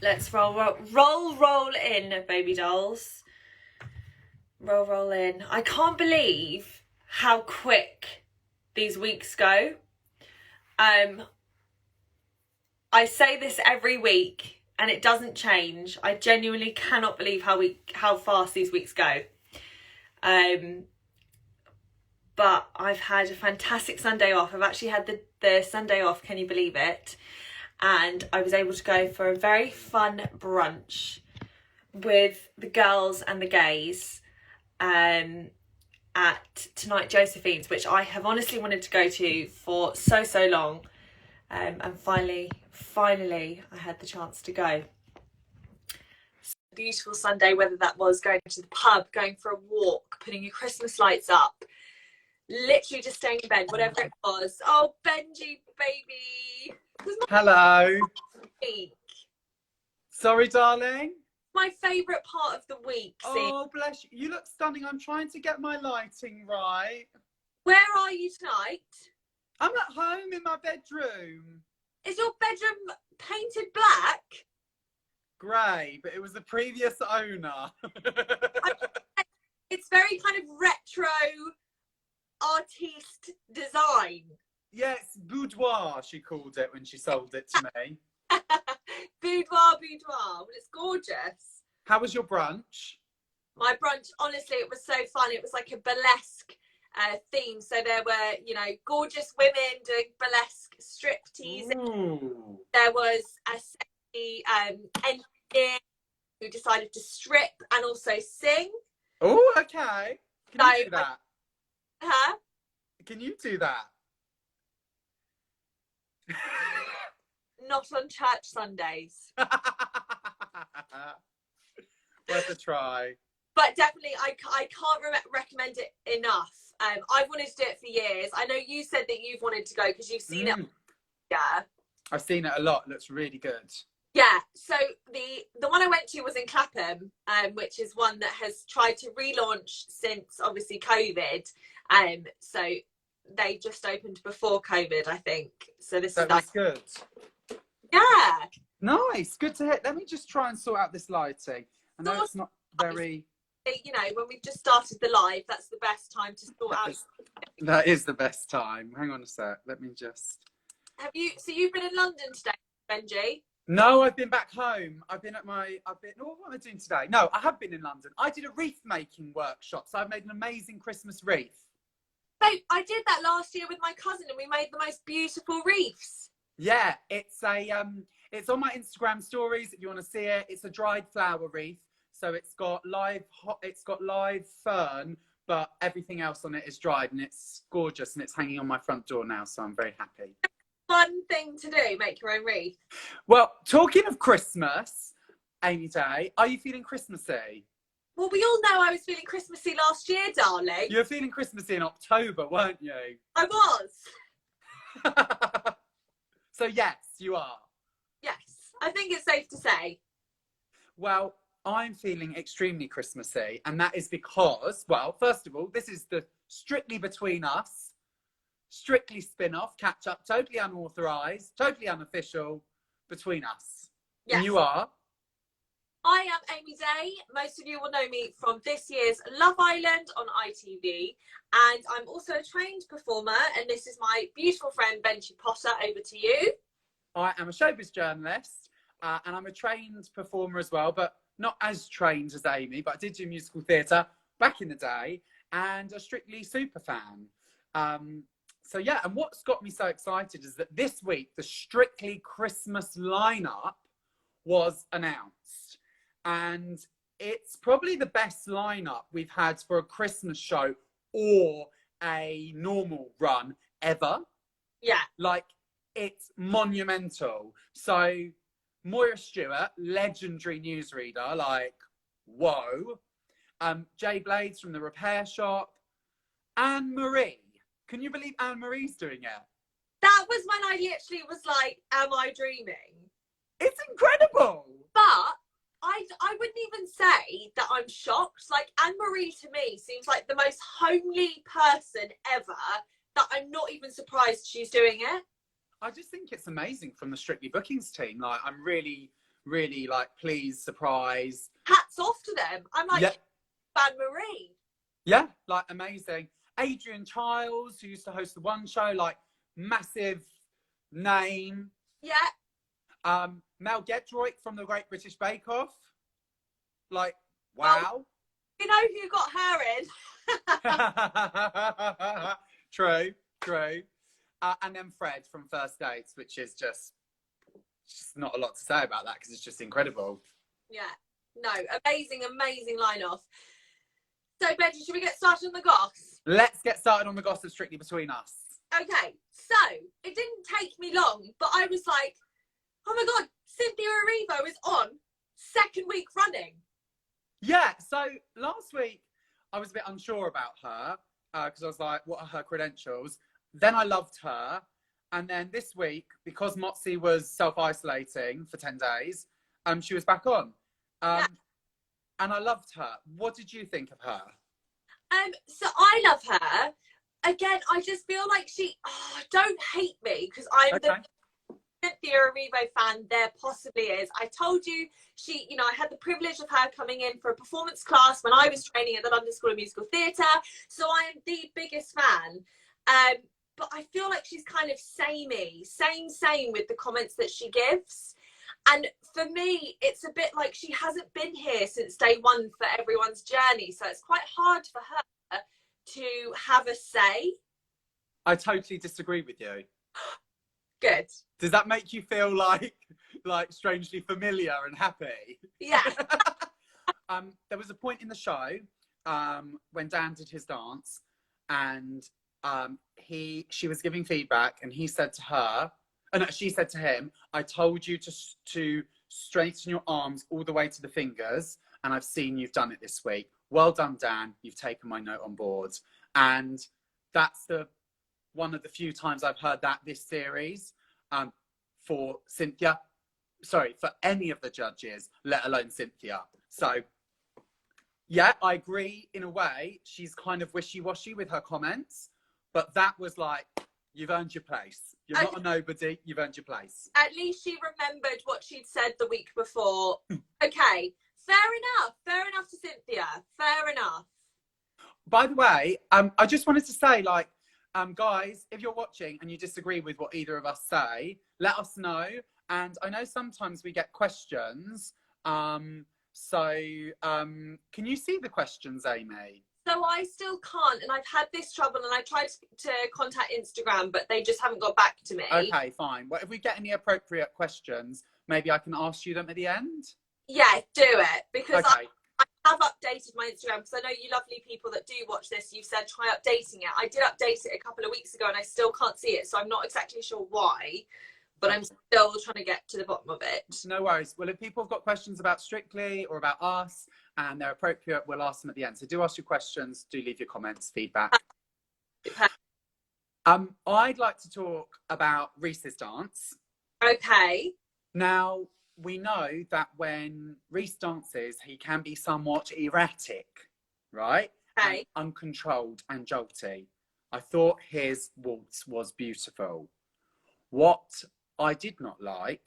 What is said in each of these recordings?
Let's roll in, baby dolls. Roll in. I can't believe how quick these weeks go. I say this every week and it doesn't change. I genuinely cannot believe how fast these weeks go. But I've had a fantastic Sunday off. I've actually had the Sunday off, can you believe it? And I was able to go for a very fun brunch with the girls and the gays at Tonight Josephine's, which I have honestly wanted to go to for so long. And finally, I had the chance to go. Beautiful Sunday, whether that was going to the pub, going for a walk, putting your Christmas lights up, literally just staying in bed, whatever it was. Oh, Benjy, baby. Hello. Sorry, darling. My favourite part of the week. Oh, bless you. You look stunning. I'm trying to get my lighting right. Where are you tonight? I'm at home in my bedroom. Is your bedroom painted black? Grey, but it was the previous owner. It's very kind of retro artiste design. Yes, boudoir, she called it when she sold it to me. Boudoir. Well, it's gorgeous. How was your brunch? My brunch, honestly, it was so fun. It was like a burlesque theme. So there were, gorgeous women doing burlesque striptease. Ooh. There was a sexy engineer who decided to strip and also sing. Oh, okay. Can you do that? Huh? Can you do that? Not on church Sundays. Worth a try. But definitely, I can't recommend it enough. I've wanted to do it for years. I know you said that you've wanted to go because you've seen it. Yeah. I've seen it a lot. It looks really good. Yeah. So the one I went to was in Clapham, which is one that has tried to relaunch since obviously COVID. So they just opened before COVID, I think. So that's good. Yeah. Nice. Good to hear. Let me just try and sort out this lighting. I know it's not very... when we've just started the live, that's the best time to sort out. That is the best time. Hang on a sec. Let me just... So you've been in London today, Benjy? No, I've been back home. What am I doing today? No, I have been in London. I did a wreath making workshop. So I've made an amazing Christmas wreath. So I did that last year with my cousin and we made the most beautiful wreaths. Yeah, it's on my Instagram stories if you want to see it. It's a dried flower wreath. So it's got live fern, but everything else on it is dried and it's gorgeous and it's hanging on my front door now, so I'm very happy. Fun thing to do, make your own wreath. Well, talking of Christmas, Amy Day, are you feeling Christmassy? Well, we all know I was feeling Christmassy last year, darling. You were feeling Christmassy in October, weren't you? I was. So yes, you are. Yes, I think it's safe to say. Well, I'm feeling extremely Christmassy, and that is because, well, first of all, this is the Strictly Between Us, strictly spin-off, catch-up, totally unauthorised, totally unofficial, Between Us. Yes. And you are? I am Amy Day. Most of you will know me from this year's Love Island on ITV. And I'm also a trained performer. And this is my beautiful friend, Benjy Potter. Over to you. I am a showbiz journalist and I'm a trained performer as well, but not as trained as Amy, but I did do musical theatre back in the day and a Strictly super fan. So yeah, and what's got me so excited is that this week, the Strictly Christmas lineup was announced. And it's probably the best lineup we've had for a Christmas show or a normal run ever. Yeah. Like, it's monumental. So, Moira Stewart, legendary newsreader, like, whoa. Jay Blades from The Repair Shop. Anne Marie. Can you believe Anne Marie's doing it? That was when I literally was like, am I dreaming? It's incredible. But I wouldn't even say that I'm shocked. Like, Anne Marie to me seems like the most homely person ever, that I'm not even surprised she's doing it. I just think it's amazing from the Strictly Bookings team. Like, I'm really, really like pleased, surprised. Hats off to them. I'm like, Yeah. Ban Marie. Yeah, like amazing. Adrian Childs, who used to host the One Show, like massive name. Yeah. Mel Gedroic from the Great British Bake Off. Like, wow. Well, you know who got her in? True, true. And then Fred from First Dates, which is just not a lot to say about that because it's just incredible. Yeah. No, amazing, amazing line-off. So, Benjy, should we get started on the goss? Let's get started on the gossip Strictly Between Us. Okay, so it didn't take me long, but I was like, oh my God, Cynthia Erivo is on 2nd week running. Yeah, so last week I was a bit unsure about her because I was like, what are her credentials? Then I loved her. And then this week, because Motzi was self-isolating for 10 days, she was back on. Yeah. And I loved her. What did you think of her? So I love her. Again, I just feel like don't hate me because I'm the Cynthia Erivo fan there possibly is. I told you I had the privilege of her coming in for a performance class when I was training at the London School of Musical Theatre. So I am the biggest fan. But I feel like she's kind of same with the comments that she gives. And for me, it's a bit like she hasn't been here since day one for everyone's journey. So it's quite hard for her to have a say. I totally disagree with you. Good. Does that make you feel like strangely familiar and happy? Yeah. There was a point in the show when Dan did his dance and she was giving feedback and he said to her, she said to him, I told you to straighten your arms all the way to the fingers, and I've seen you've done it this week. Well done, Dan. You've taken my note on board. And that's one of the few times I've heard that this series for Cynthia. Sorry, for any of the judges, let alone Cynthia. So, yeah, I agree in a way. She's kind of wishy-washy with her comments, but that was like, you've earned your place. You're not a nobody. You've earned your place. At least she remembered what she'd said the week before. Okay, fair enough. Fair enough to Cynthia. Fair enough. By the way, I just wanted to say, guys, if you're watching and you disagree with what either of us say, let us know. And I know sometimes we get questions. Can you see the questions, Amy? So I still can't, and I've had this trouble, and I tried to contact Instagram, but they just haven't got back to me. Okay, fine. Well, if we get any appropriate questions, maybe I can ask you them at the end? Yeah, do it, because okay. I have updated my Instagram, because I know you lovely people that do watch this, you've said try updating it. I did update it a couple of weeks ago, and I still can't see it, so I'm not exactly sure why, but I'm still trying to get to the bottom of it. No worries. Well, if people have got questions about Strictly or about us and they're appropriate, we'll ask them at the end. So do ask your questions, do leave your comments, feedback. I'd like to talk about Rhys's dance. Okay. Now, we know that when Rhys dances, he can be somewhat erratic, right? Okay. And uncontrolled and jolty. I thought his waltz was beautiful. What I did not like,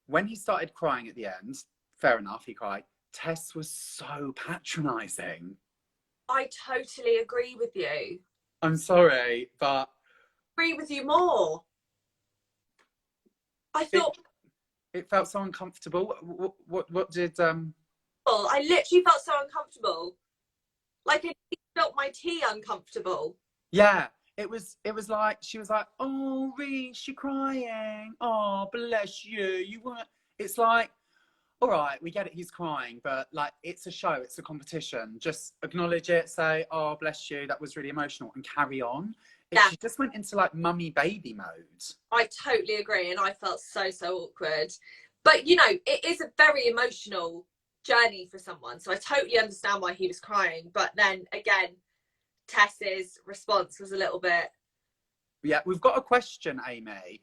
when he started crying at the end, fair enough, he cried, Tess was so patronising. I totally agree with you. I'm sorry, but... Agree with you more. I thought... It felt so uncomfortable. What did... I literally felt so uncomfortable. Like it felt my tea uncomfortable. Yeah. It was like, she was like, oh, Rhys, you're crying. Oh, bless you. You weren't... It's like, all right, we get it, he's crying, but it's a show, it's a competition. Just acknowledge it, say, oh, bless you, that was really emotional, and carry on. Yeah. She just went into mummy baby mode. I totally agree, and I felt so awkward. But, it is a very emotional journey for someone, so I totally understand why he was crying. But then, again, Tess's response was a little bit... Yeah, we've got a question, Amy,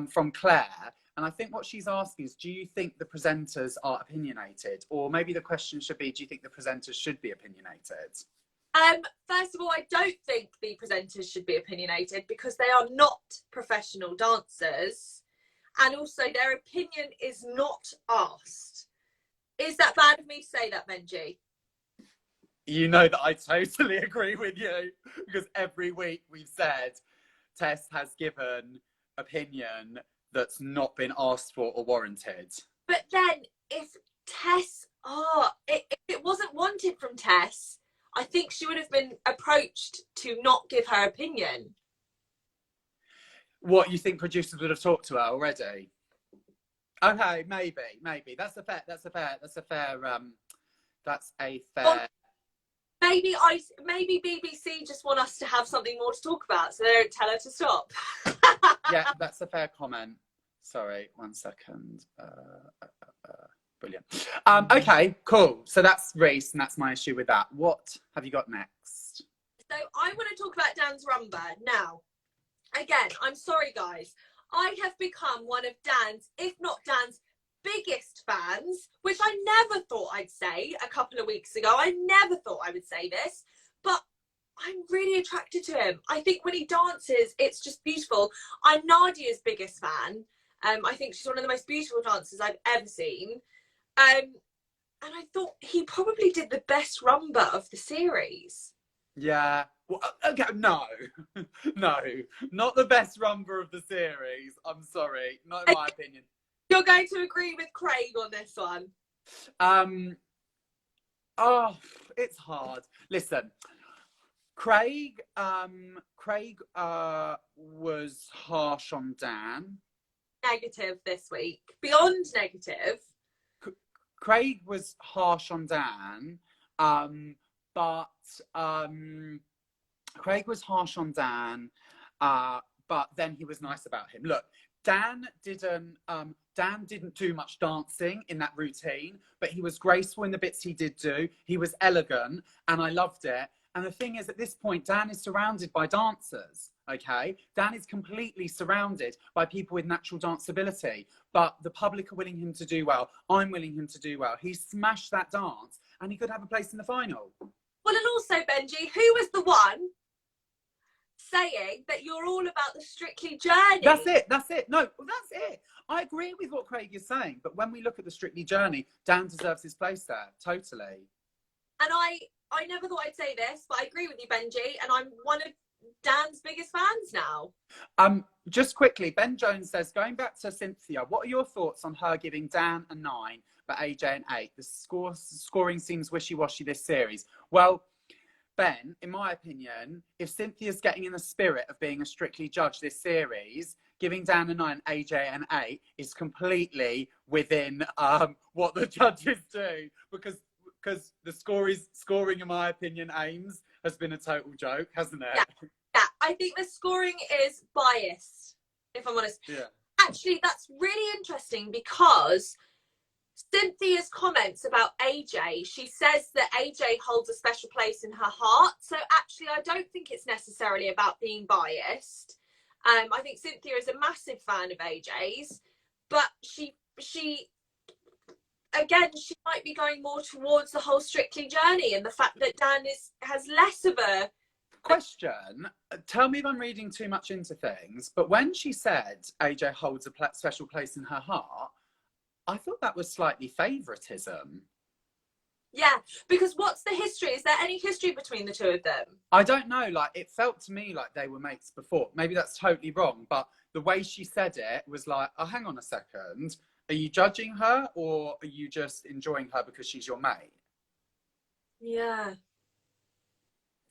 from Claire. And I think what she's asking is, do you think the presenters are opinionated? Or maybe the question should be, do you think the presenters should be opinionated? First of all, I don't think the presenters should be opinionated because they are not professional dancers. and also their opinion is not asked. Is that bad of me to say that, Benjy? You know that I totally agree with you, because every week we've said Tess has given opinion that's not been asked for or warranted. But then if Tess, if it wasn't wanted from Tess, I think she would have been approached to not give her opinion. What, you think producers would have talked to her already? Okay, maybe. That's a fair. Maybe BBC just want us to have something more to talk about, so they don't tell her to stop. Yeah, that's a fair comment. Sorry, 1 second. Brilliant. Okay, cool. So that's Rhys, and that's my issue with that. What have you got next? So I want to talk about Dan's Rumba now. Again, I'm sorry, guys. I have become one of Dan's, if not Dan's, biggest fans, which I never thought I'd say a couple of weeks ago. I never thought I would say this, but I'm really attracted to him. I think when he dances, it's just beautiful. I'm Nadia's biggest fan. I think she's one of the most beautiful dancers I've ever seen. And I thought he probably did the best rumba of the series. Yeah. Well, okay, no, not the best rumba of the series. I'm sorry, not in my opinion. You're going to agree with Craig on this one. Oh, it's hard. Listen, Craig was harsh on Dan. Negative this week. Beyond negative. Craig was harsh on Dan, but Craig was harsh on Dan, but then he was nice about him. Look, Dan didn't do much dancing in that routine, but he was graceful in the bits he did do. He was elegant, and I loved it. And the thing is, at this point, Dan is surrounded by dancers, okay? Dan is completely surrounded by people with natural danceability, but the public are willing him to do well. I'm willing him to do well. He smashed that dance, and he could have a place in the final. Well, and also, Benjy, who was the one saying that you're all about the Strictly journey? That's it. No, that's it. I agree with what Craig is saying, but when we look at the Strictly journey, Dan deserves his place there, totally. And I never thought I'd say this, but I agree with you, Benjy, and I'm one of Dan's biggest fans now. Just quickly, Ben Jones says, going back to Cynthia, what are your thoughts on her giving Dan a 9, but AJ an 8? The scoring seems wishy-washy this series. Well, Ben, in my opinion, if Cynthia's getting in the spirit of being a Strictly judge this series, giving Dan a 9, AJ an 8 is completely within what the judges do, because the scoring, in my opinion, Ames, has been a total joke, hasn't it? Yeah, I think the scoring is biased, if I'm honest. Yeah. Actually, that's really interesting because Cynthia's comments about AJ, she says that AJ holds a special place in her heart. So actually, I don't think it's necessarily about being biased. I think Cynthia is a massive fan of AJ's, but she might be going more towards the whole Strictly journey and the fact that Dan has less of a... Question, tell me if I'm reading too much into things, but when she said AJ holds a special place in her heart, I thought that was slightly favouritism. Yeah, because what's the history? Is there any history between the two of them? I don't know, like, it felt to me like they were mates before. Maybe that's totally wrong, but the way she said it was like, oh, hang on a second. Are you judging her, or are you just enjoying her because she's your mate? Yeah.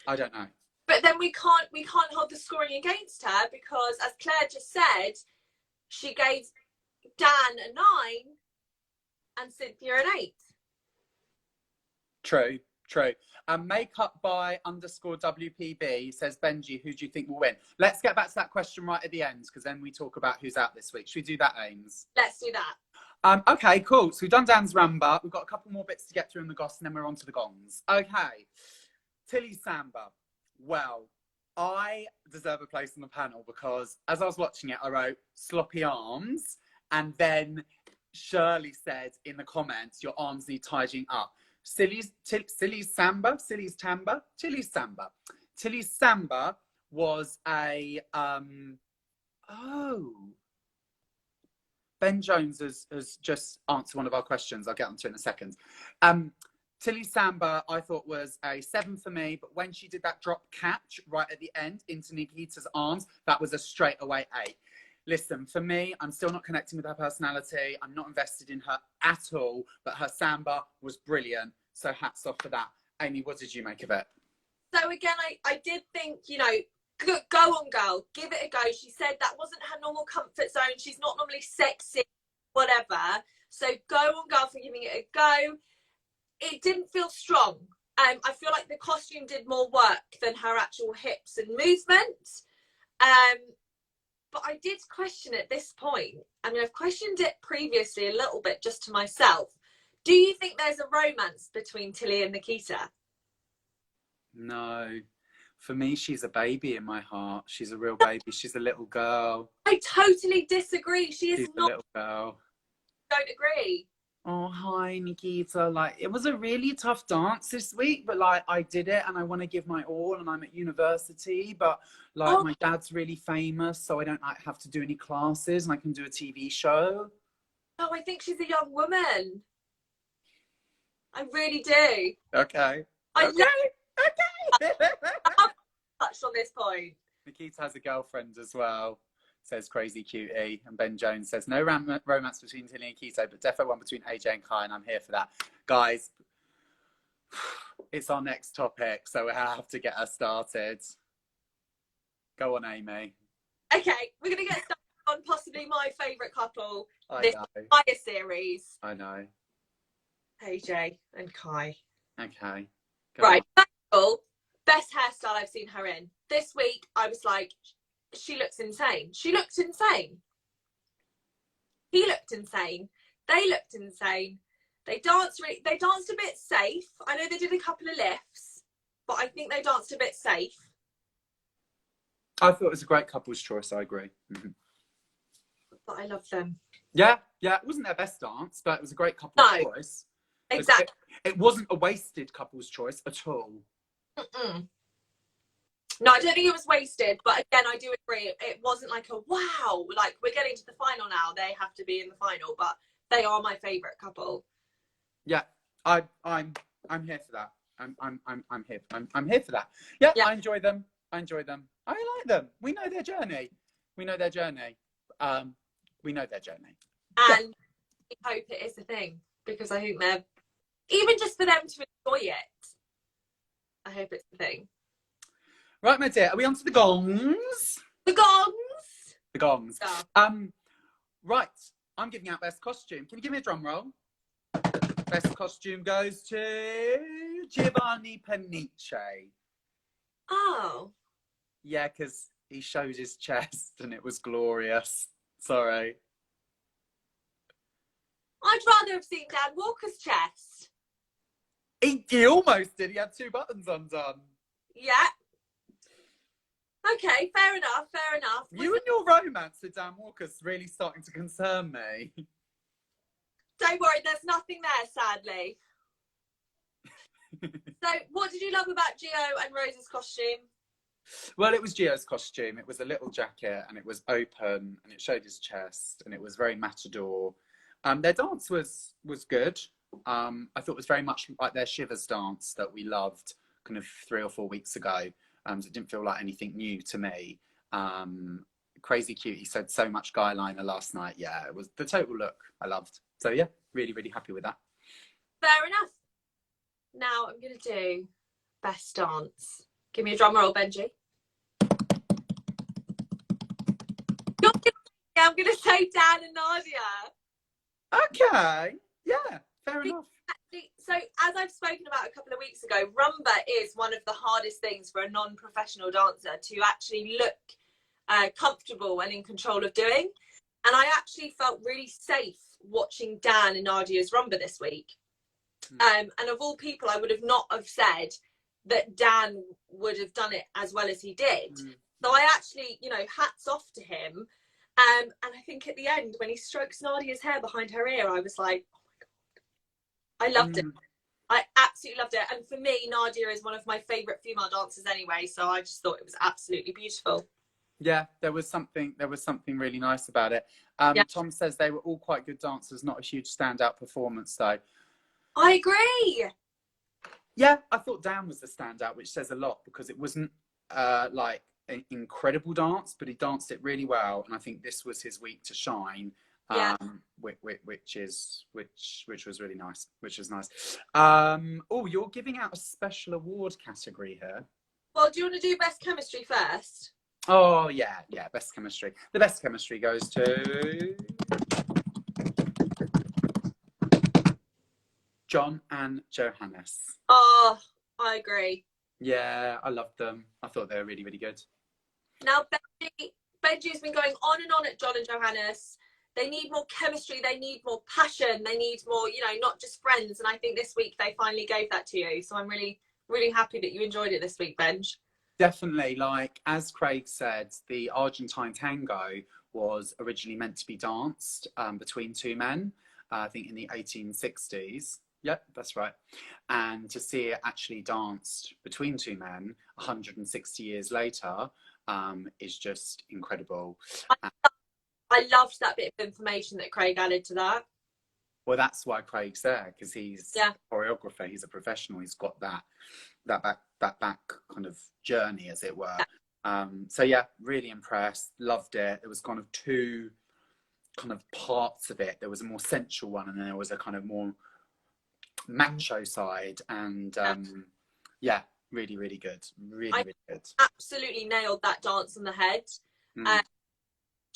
I don't know. But then we can't hold the scoring against her because, as Claire just said, she gave Dan a 9 and Cynthia an 8. True. Makeup by _WPB says, Benjy, who do you think will win? Let's get back to that question right at the end, because then we talk about who's out this week. Should we do that, Ames? Let's do that. Okay, cool. So we've done Dan's Rumba. We've got a couple more bits to get through in the goss, and then we're on to the gongs. Okay. Tilly's Samba. Well, I deserve a place on the panel because as I was watching it, I wrote sloppy arms, and then Shirley said in the comments, your arms need tidying up. Tilly's Samba was a Ben Jones has just answered one of our questions. I'll get onto it in a second. Tilly's Samba, I thought was a 7 for me, but when she did that drop catch right at the end into Nikita's arms, that was a straight away 8. Listen, for me, I'm still not connecting with her personality. I'm not invested in her at all, but her Samba was brilliant. So hats off for that. Amy, what did you make of it? So again, I did think, you know, go on, girl, give it a go. She said that wasn't her normal comfort zone. She's not normally sexy, whatever. So go on, girl, for giving it a go. It didn't feel strong. I feel like the costume did more work than her actual hips and movement. But I did question at this point. I mean, I've questioned it previously a little bit just to myself. Do you think there's a romance between Tilly and Nikita? No. For me, she's a baby in my heart. She's a real baby. She's a little girl. I totally disagree. She's a not. Little girl. Don't agree. Oh, hi, Nikita. Like, it was a really tough dance this week, but like, I did it and I want to give my all, and I'm at university, but like, my dad's really famous, so I don't like have to do any classes and I can do a TV show. Oh, I think she's a young woman. I really do. Okay. Okay. Okay. Touched on this point. Nikita has a girlfriend as well, says Crazy Cutie. And Ben Jones says, no romance between Tilly and Keto, but defo one between AJ and Kai, and I'm here for that. Guys, it's our next topic, so we have to get us started. Go on, Amy. Okay, we're going to get started on possibly my favourite couple This entire series. I know. AJ and Kai. Okay. Right, first of all, best hairstyle I've seen her in. This week, I was like, she looks insane. She looked insane. He looked insane. They looked insane. They danced a bit safe. I know they did a couple of lifts, but I think they danced a bit safe. I thought it was a great couple's choice. I agree. Mm-hmm. But I love them. Yeah. It wasn't their best dance, but it was a great couple's choice. Exactly. It wasn't a wasted couple's choice at all. Mm-mm. No, I don't think it was wasted, but again, I do agree. It wasn't like a wow, like we're getting to the final now. They have to be in the final, but they are my favourite couple. Yeah, I'm here for that. I'm here for that. Yeah, I enjoy them. I like them. We know their journey. We know their journey. And I hope it is a thing, because I think they're, even just for them to enjoy it, I hope it's the thing. Right, my dear, are we on to the gongs? The gongs? The gongs. Yeah. Right, I'm giving out best costume. Can you give me a drum roll? Best costume goes to Giovanni Panice. Oh. Yeah, because he showed his chest and it was glorious. Sorry. I'd rather have seen Dan Walker's chest. He almost did. He had 2 buttons undone. Yeah. Okay, fair enough. You and your romance with Dan Walker's really starting to concern me. Don't worry, there's nothing there, sadly. So, what did you love about Gio and Rose's costume? Well, it was Gio's costume. It was a little jacket and it was open and it showed his chest and it was very matador. Their dance was good. I thought it was very much like their Shivers dance that we loved kind of 3 or 4 weeks ago. So it didn't feel like anything new to me. Crazy Cutie said so much guy liner last night. Yeah, it was the total look I loved. So yeah, really, really happy with that. Fair enough. Now I'm going to do best dance. Give me a drum roll, Benjy. I'm going to say Dan and Nadia. Okay. Yeah, fair enough. So, as I've spoken about a couple of weeks ago, Rumba is one of the hardest things for a non-professional dancer to actually look comfortable and in control of doing. And I actually felt really safe watching Dan and Nadia's Rumba this week. And of all people, I would have not have said that Dan would have done it as well as he did. So I actually, hats off to him. And I think at the end, when he strokes Nadia's hair behind her ear, I was like, I loved it. I absolutely loved it. And for me, Nadia is one of my favourite female dancers anyway. So I just thought it was absolutely beautiful. Yeah, there was something really nice about it. Yeah, Tom says they were all quite good dancers, not a huge standout performance though. I agree. Yeah, I thought Dan was the standout, which says a lot because it wasn't like an incredible dance, but he danced it really well, and I think this was his week to shine. Yeah. Which was really nice. Which was nice. Oh, you're giving out a special award category here. Well, do you want to do best chemistry first? Oh yeah, best chemistry. The best chemistry goes to John and Johannes. Oh, I agree. Yeah, I loved them. I thought they were really, really good. Now, Benjy's been going on and on at John and Johannes. They need more chemistry. They need more passion. They need more, not just friends. And I think this week they finally gave that to you. So I'm really, really happy that you enjoyed it this week, Benj. Definitely. Like, as Craig said, the Argentine tango was originally meant to be danced between two men, I think in the 1860s. Yep, that's right. And to see it actually danced between two men 160 years later is just incredible. I loved that bit of information that Craig added to that. Well, that's why Craig's there, because he's a choreographer. He's a professional. He's got that back kind of journey, as it were. So yeah, really impressed. Loved it. There was kind of two kind of parts of it. There was a more sensual one, and then there was a kind of more macho side. And yeah, really, really good. Really good. Absolutely nailed that dance on the head.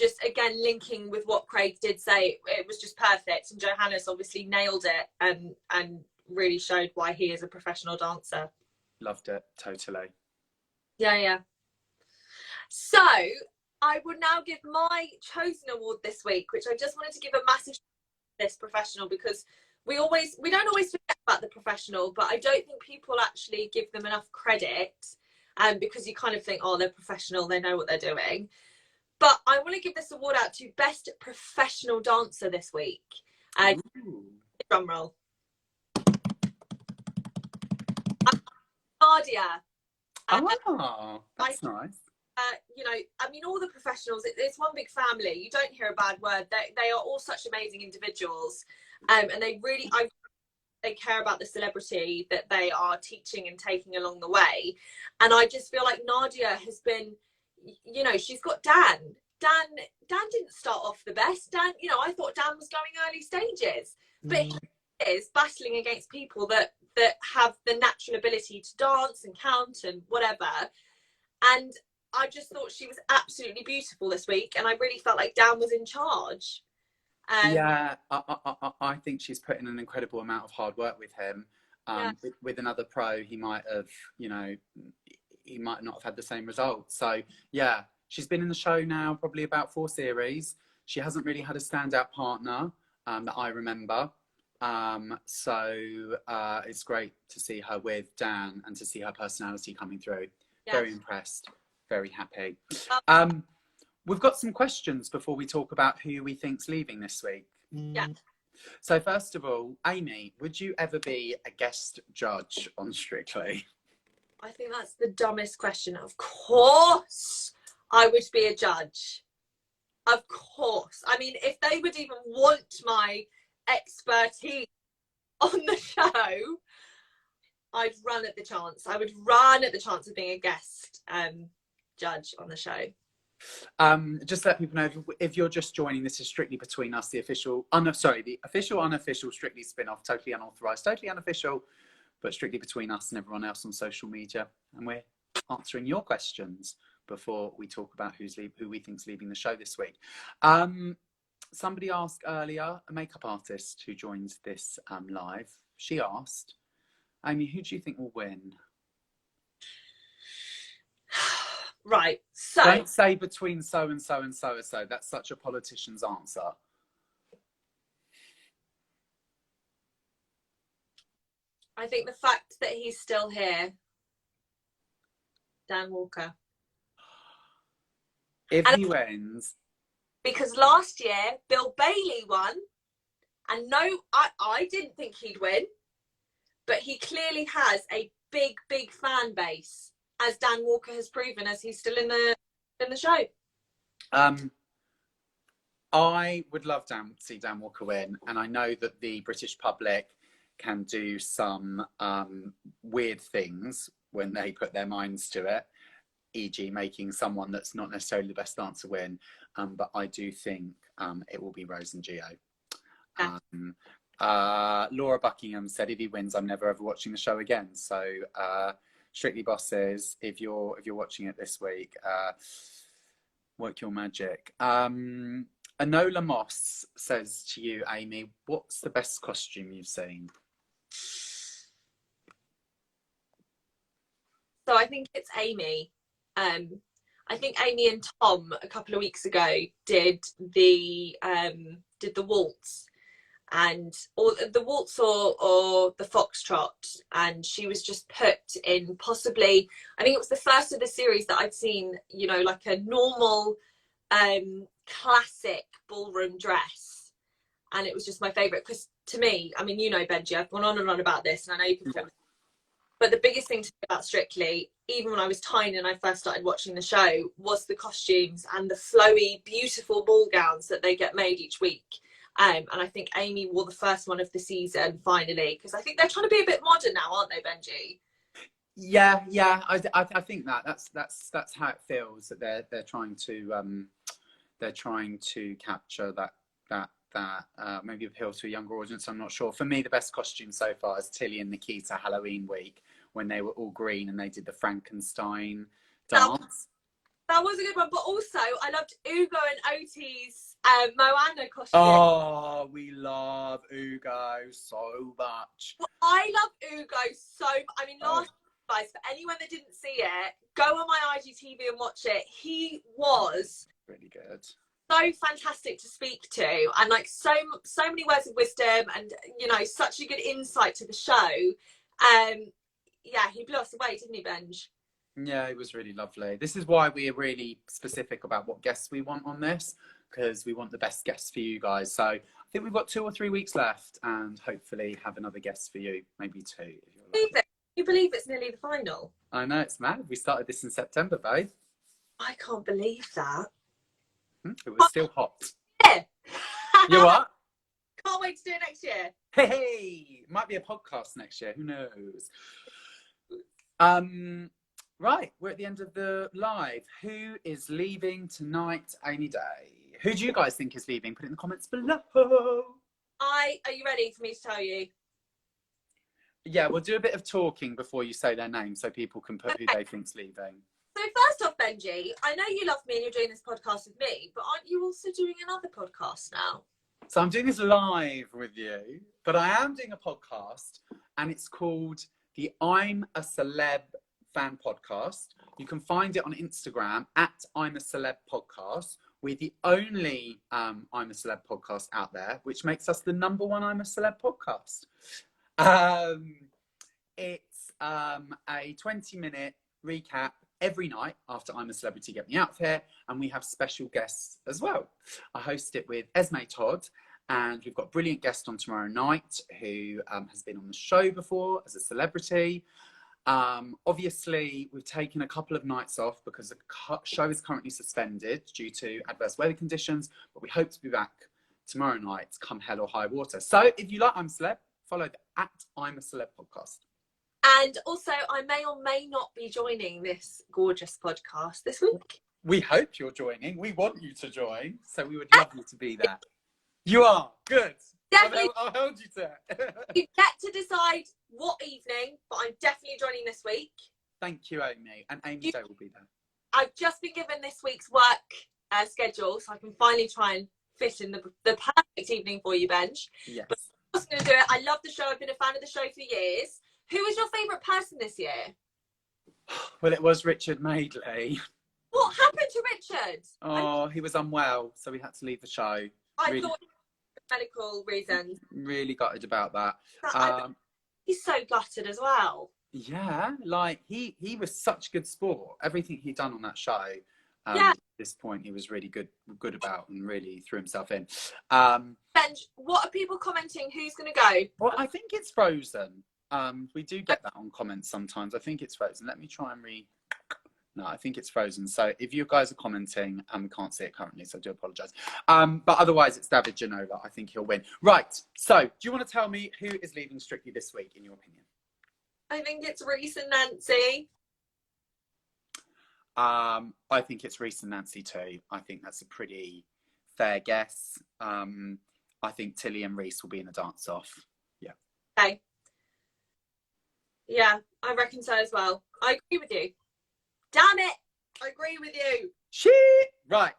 Just again linking with what Craig did say, it was just perfect. And Johannes obviously nailed it and really showed why he is a professional dancer. Loved it, totally. Yeah. So I will now give my chosen award this week, which I just wanted to give a massive shout out to this professional, because we don't always forget about the professional, but I don't think people actually give them enough credit, because you kind of think, oh, they're professional, they know what they're doing. But I want to give this award out to Best Professional Dancer this week. Drum roll. Nadia. That's nice. All the professionals, it's one big family. You don't hear a bad word. They are all such amazing individuals. And they care about the celebrity that they are teaching and taking along the way. And I just feel like Nadia has been, she's got Dan. Dan didn't start off the best. Dan, I thought Dan was going early stages, but he is battling against people that have the natural ability to dance and count and whatever. And I just thought she was absolutely beautiful this week, and I really felt like Dan was in charge. Yeah, I think she's put in an incredible amount of hard work with him. With another pro, he might have, he might not have had the same result. So yeah, she's been in the show now probably about 4 series. She hasn't really had a standout partner that I remember. So it's great to see her with Dan and to see her personality coming through. Yeah. Very impressed, very happy. We've got some questions before we talk about who we think's leaving this week. Yeah. So first of all, Amy, would you ever be a guest judge on Strictly? I think that's the dumbest question. Of course I would be a judge. Of course. I mean, if they would even want my expertise on the show, I'd run at the chance. I would run at the chance of being a guest judge on the show. Just to let people know, if you're just joining, this is Strictly Between Us, the official unofficial Strictly spin-off, totally unauthorised, totally unofficial, but Strictly Between Us and everyone else on social media. And we're answering your questions before we talk about who we think's leaving the show this week. Somebody asked earlier, a makeup artist who joined this live, she asked, Amy, who do you think will win? Right, so... Don't say between so and so and so and so. That's such a politician's answer. I think the fact that he's still here, Dan Walker. If he wins... Because last year, Bill Bailey won. And no, I didn't think he'd win. But he clearly has a big, big fan base, as Dan Walker has proven, as he's still in the in the show? I would love to see Dan Walker win, and I know that the British public can do some weird things when they put their minds to it, e.g. making someone that's not necessarily the best dancer win, but I do think it will be Rose and Gio. Laura Buckingham said if he wins, I'm never ever watching the show again. So Strictly Bosses, if you're watching it this week, work your magic. Anola Moss says to you, Amy, what's the best costume you've seen? So I think it's Amy. I think Amy and Tom a couple of weeks ago did the waltz, or the waltz or the foxtrot, and she was just put in possibly, I think it was the first of the series that I'd seen, you know, like a normal classic ballroom dress, and it was just my favorite, because to me, I mean, you know, Benjy, I've gone on and on about this, and I know you can, but the biggest thing to me about Strictly, even when I was tiny and I first started watching the show, was the costumes and the flowy, beautiful ball gowns that they get made each week. And I think Amy wore the first one of the season finally, because I think they're trying to be a bit modern now, aren't they, Benjy? Yeah, I think that's how it feels, that they're trying to capture that maybe appeal to a younger audience. I'm not sure. For me, the best costume so far is Tilly and Nikita Halloween week, when they were all green and they did the Frankenstein dance. That was a good one, but also I loved Ugo and Oti's Moana costume. Oh, we love Ugo so much. Well, I love Ugo so much. I mean, last guys, for anyone that didn't see it, go on my IGTV and watch it. He was really good, so fantastic to speak to, and like so many words of wisdom, and you know, such a good insight to the show. Yeah, he blew us away, didn't he, Benj? Yeah, it was really lovely. This is why we are really specific about what guests we want on this, because we want the best guests for you guys. So I think we've got 2 or 3 weeks left, and hopefully have another guest for you, maybe 2. If you're lucky. You believe it's nearly the final? I know, it's mad. We started this in September, babe. I can't believe that. It was still hot. Yeah. You what? Can't wait to do it next year. Hey, might be a podcast next year. Who knows? Right, we're at the end of the live. Who is leaving tonight, Amy Day? Who do you guys think is leaving? Put it in the comments below. Are you ready for me to tell you? Yeah, we'll do a bit of talking before you say their name, so people can put who they think's leaving. So first off, Benjy, I know you love me and you're doing this podcast with me, but aren't you also doing another podcast now? So I'm doing this live with you, but I am doing a podcast, and it's called the I'm a Celeb Fan Podcast. You can find it on Instagram at I'm a Celeb Podcast. We're the only I'm a Celeb podcast out there, which makes us the #1 I'm a Celeb podcast. It's a 20-minute recap every night after I'm a Celebrity, Get Me Out of Here, and we have special guests as well. I host it with Esme Todd, and we've got a brilliant guest on tomorrow night who has been on the show before as a celebrity. Obviously, we've taken a couple of nights off because the show is currently suspended due to adverse weather conditions, but we hope to be back tomorrow night, come hell or high water. So if you like I'm a Celeb, follow the at I'm a Celeb podcast. And also, I may or may not be joining this gorgeous podcast this week. We hope you're joining. We want you to join, so we would love you to be there. You are. Good. Definitely. I'll hold you to it. You get to decide what evening, but I'm definitely joining this week. Thank you, Amy. And Amy Day will be there. I've just been given this week's work schedule, so I can finally try and fit in the perfect evening for you, Benj. Yes. But I was going to do it. I love the show. I've been a fan of the show for years. Who is your favourite person this year? Well, it was Richard Madeley. What happened to Richard? Oh, he was unwell, so we had to leave the show. I thought for medical reasons. Really gutted about that. He's so gutted as well. Yeah, like he was such good sport. Everything he'd done on that show. At this point, he was really good about and really threw himself in. Benj, what are people commenting? Who's going to go? Well, I think it's Frozen. We do get that on comments sometimes. I think it's Frozen. Let me try and No, I think it's Frozen. So if you guys are commenting, we can't see it currently, so I do apologise. But otherwise, it's David Genova. I think he'll win. Right. So do you want to tell me who is leaving Strictly this week, in your opinion? I think it's Rhys and Nancy. I think it's Rhys and Nancy too. I think that's a pretty fair guess. I think Tilly and Rhys will be in the dance off. Yeah. Okay. Yeah, I reckon so as well. I agree with you. Damn it! I agree with you. Shit! Right.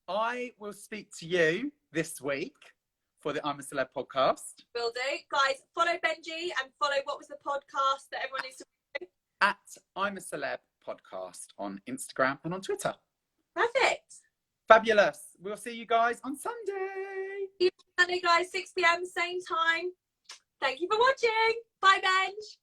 I will speak to you this week for the I'm a Celeb podcast. Will do. Guys, follow Benjy and follow what was the podcast that everyone needs to follow? At I'm a Celeb podcast on Instagram and on Twitter. Perfect. Fabulous. We'll see you guys on Sunday. See you Sunday, guys, 6 p.m, same time. Thank you for watching. Bye, Benj.